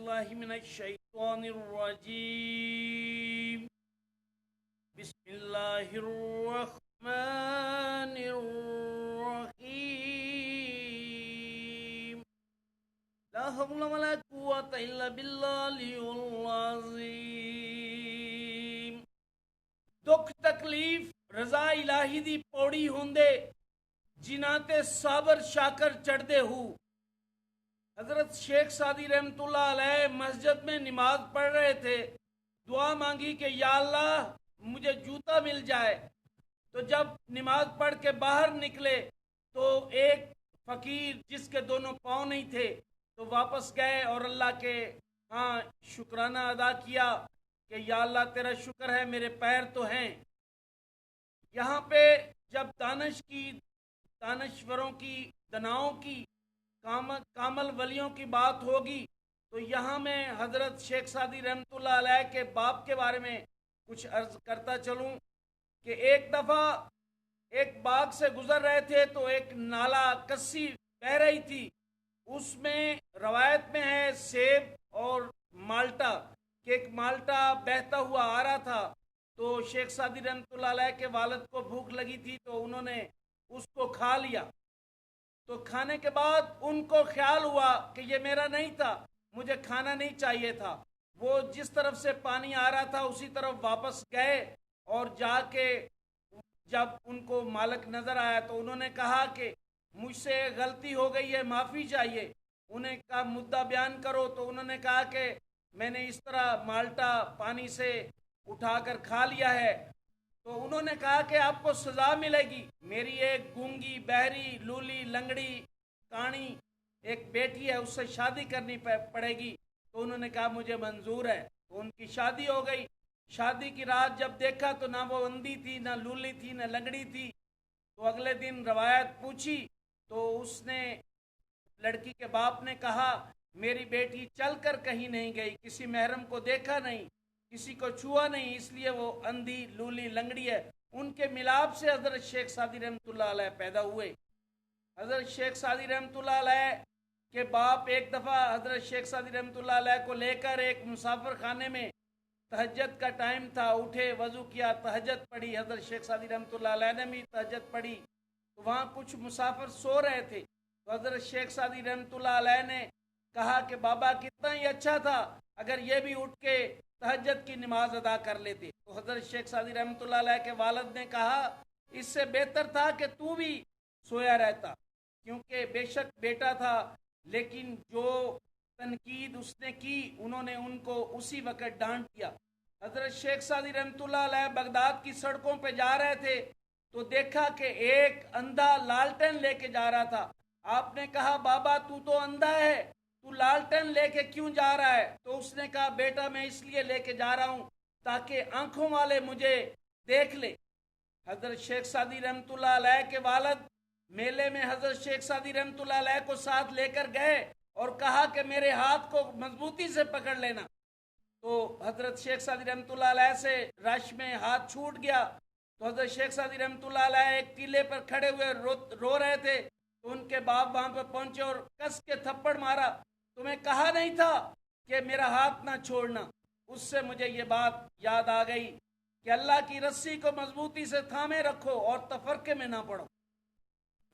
باللہ من الشیطان الرجیم بسم اللہ الرحمن الرحیم لا حول ولا قوة الا باللہ العلی العظیم۔ دکھ تکلیف رضا الہی دی پوڑی ہوندے جنہاں تے صابر شاکر چڑھدے ہو۔ حضرت شیخ سعدی رحمت اللہ علیہ مسجد میں نماز پڑھ رہے تھے، دعا مانگی کہ یا اللہ مجھے جوتا مل جائے۔ تو جب نماز پڑھ کے باہر نکلے تو ایک فقیر جس کے دونوں پاؤں نہیں تھے تو واپس گئے اور اللہ کے ہاں شکرانہ ادا کیا کہ یا اللہ تیرا شکر ہے میرے پیر تو ہیں۔ یہاں پہ جب دانشوروں کی دناؤں کی کامل ولیوں کی بات ہوگی تو یہاں میں حضرت شیخ سعدی رحمت اللہ علیہ کے باپ کے بارے میں کچھ عرض کرتا چلوں کہ ایک دفعہ ایک باغ سے گزر رہے تھے تو ایک نالا کسی بہہ رہی تھی، اس میں روایت میں ہے سیب اور مالٹا کہ ایک مالٹا بہتا ہوا آ رہا تھا۔ تو شیخ سعدی رحمت اللہ علیہ کے والد کو بھوک لگی تھی تو انہوں نے اس کو کھا لیا۔ تو کھانے کے بعد ان کو خیال ہوا کہ یہ میرا نہیں تھا، مجھے کھانا نہیں چاہیے تھا۔ وہ جس طرف سے پانی آ رہا تھا اسی طرف واپس گئے اور جا کے جب ان کو مالک نظر آیا تو انہوں نے کہا کہ مجھ سے غلطی ہو گئی ہے، معافی چاہیے۔ انہیں کہا مدعا بیان کرو، تو انہوں نے کہا کہ میں نے اس طرح مالٹا پانی سے اٹھا کر کھا لیا ہے۔ تو انہوں نے کہا کہ آپ کو سزا ملے گی، میری ایک گونگی بہری لولی لنگڑی کانی ایک بیٹی ہے، اس سے شادی کرنی پڑے گی۔ تو انہوں نے کہا مجھے منظور ہے، تو ان کی شادی ہو گئی۔ شادی کی رات جب دیکھا تو نہ وہ اندھی تھی، نہ لولی تھی، نہ لنگڑی تھی۔ تو اگلے دن روایت پوچھی تو اس نے لڑکی کے باپ نے کہا میری بیٹی چل کر کہیں نہیں گئی، کسی محرم کو دیکھا نہیں، کسی کو چھوا نہیں، اس لیے وہ اندھی لولی لنگڑی ہے۔ ان کے ملاپ سے حضرت شیخ سعدی رحمت اللہ علیہ پیدا ہوئے۔ حضرت شیخ سعدی رحمت اللہ علیہ کے باپ ایک دفعہ حضرت شیخ سعدی رحمت اللہ علیہ کو لے کر ایک مسافر خانے میں، تہجد کا ٹائم تھا، اٹھے وضو کیا، تہجد پڑھی۔ حضرت شیخ سعدی رحمت اللہ علیہ نے بھی تہجد پڑھی۔ تو وہاں کچھ مسافر سو رہے تھے تو حضرت شیخ سعدی رحمت اللہ علیہ نے کہا کہ بابا کتنا ہی اچھا تھا اگر یہ بھی اٹھ کے تہجد کی نماز ادا کر لیتے۔ تو حضرت شیخ سعدی رحمت اللہ علیہ کے والد نے کہا اس سے بہتر تھا کہ تو بھی سویا رہتا، کیونکہ بے شک بیٹا تھا، لیکن جو تنقید اس نے کی انہوں نے ان کو اسی وقت ڈانٹ دیا۔ حضرت شیخ سعدی رحمت اللہ علیہ بغداد کی سڑکوں پہ جا رہے تھے تو دیکھا کہ ایک اندھا لالٹین لے کے جا رہا تھا۔ آپ نے کہا بابا تو اندھا ہے، تو لالٹین لے کے کیوں جا رہا ہے؟ تو اس نے کہا بیٹا میں اس لیے لے کے جا رہا ہوں تاکہ آنکھوں والے مجھے دیکھ لے۔ حضرت شیخ سعدی رحمت اللہ علیہ کے والد میلے میں حضرت شیخ سعدی رحمت اللہ علیہ کو ساتھ لے کر گئے اور کہا کہ میرے ہاتھ کو مضبوطی سے پکڑ لینا۔ تو حضرت شیخ سعدی رحمت اللہ علیہ سے رش میں ہاتھ چھوٹ گیا۔ تو حضرت شیخ سعدی رحمت اللہ علیہ ایک ٹیلے پر کھڑے ہوئے رو رہے تھے تو ان کے باپ وہاں پہ پہنچے اور کس کے تھپڑ مارا، تمہیں کہا نہیں تھا کہ میرا ہاتھ نہ چھوڑنا؟ اس سے مجھے یہ بات یاد آ گئی کہ اللہ کی رسی کو مضبوطی سے تھامے رکھو اور تفرقے میں نہ پڑو۔